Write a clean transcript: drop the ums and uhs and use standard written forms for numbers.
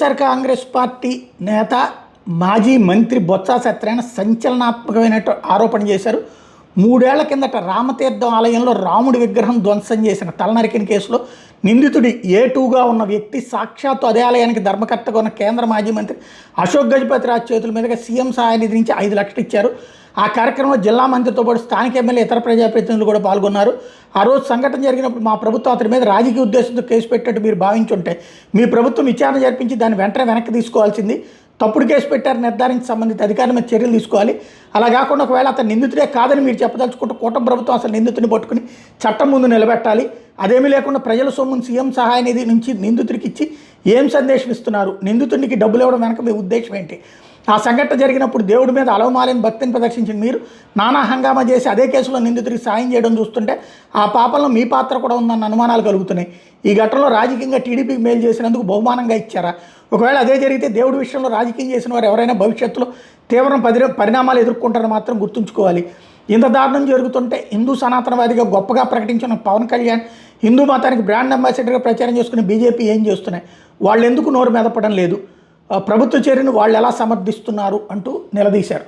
YSR Congress party నేత మాజీ మంత్రి బొత్స సత్యనారాయణ సంచలనాత్మకమైన ఆరోపణ చేశారు. 3 ఏళ్ల కిందట రామతీర్థం ఆలయంలో రాముడి విగ్రహం ధ్వంసం చేసిన తలనరికిన కేసులో నిందితుడి A2గా ఉన్న వ్యక్తి సాక్షాత్తు అదే ఆలయానికి ధర్మకర్తగా ఉన్న కేంద్ర మాజీ మంత్రి అశోక్ గజపతిరాజు చేతుల మీదుగా సీఎం సహాయ నిధి నుంచి 5 లక్షలు ఇచ్చారు. ఆ కార్యక్రమంలో జిల్లా మంత్రితో పాటు స్థానిక ఎమ్మెల్యే ఇతర ప్రజాప్రతినిధులు కూడా పాల్గొన్నారు. ఆ రోజు సంఘటన జరిగినప్పుడు మా ప్రభుత్వం అతని మీద రాజకీయ ఉద్దేశంతో కేసు పెట్టినట్టు మీరు భావించుంటే మీ ప్రభుత్వం విచారణ జరిపించి దాన్ని వెంటనే వెనక్కి తీసుకోవాల్సింది. తప్పుడు కేసు పెట్టారు నిర్ధారించి సంబంధిత అధికారుల మీద చర్యలు తీసుకోవాలి. అలా కాకుండా ఒకవేళ అతను నిందితుడే కాదని మీరు చెప్పదలుచుకుంటే కూటమి ప్రభుత్వం అసలు నిందితుని పట్టుకుని చట్టం ముందు నిలబెట్టాలి. అదేమీ లేకుండా ప్రజల సొమ్మును సీఎం సహాయ నిధి నుంచి నిందితుడికి ఇచ్చి ఏం సందేశం ఇస్తున్నారు? నిందితుడికి డబ్బులు ఇవ్వడం వెనక మీ ఉద్దేశం ఏంటి? ఆ సంఘటన జరిగినప్పుడు దేవుడి మీద అలవమాలని భక్తిని ప్రదర్శించిన మీరు నానా హంగామా చేసి అదే కేసులో నిందితుడికి సాయం చేయడం చూస్తుంటే ఆ పాపంలో మీ పాత్ర కూడా ఉందన్న అనుమానాలు కలుగుతున్నాయి. ఈ ఘటనలో రాజకీయంగా టీడీపీకి మేలు చేసినందుకు బహుమానంగా ఇచ్చారా? ఒకవేళ అదే జరిగితే దేవుడి విషయంలో రాజకీయం చేసిన వారు ఎవరైనా భవిష్యత్తులో తీవ్ర పరిణామాలు ఎదుర్కొంటారని మాత్రం గుర్తుంచుకోవాలి. ఇంత దారుణం జరుగుతుంటే హిందూ సనాతనవాదిగా గొప్పగా ప్రకటించిన పవన్ కళ్యాణ్ హిందూ మతానికి బ్రాండ్ అంబాసిడర్గా ప్రచారం చేసుకుని బీజేపీ ఏం చేస్తున్నాయి? వాళ్ళు ఎందుకు నోరు మెదపడం లేదు? ప్రభుత్వ చర్యను వాళ్ళు ఎలా సమర్థిస్తున్నారు అంటూ నిలదీశారు.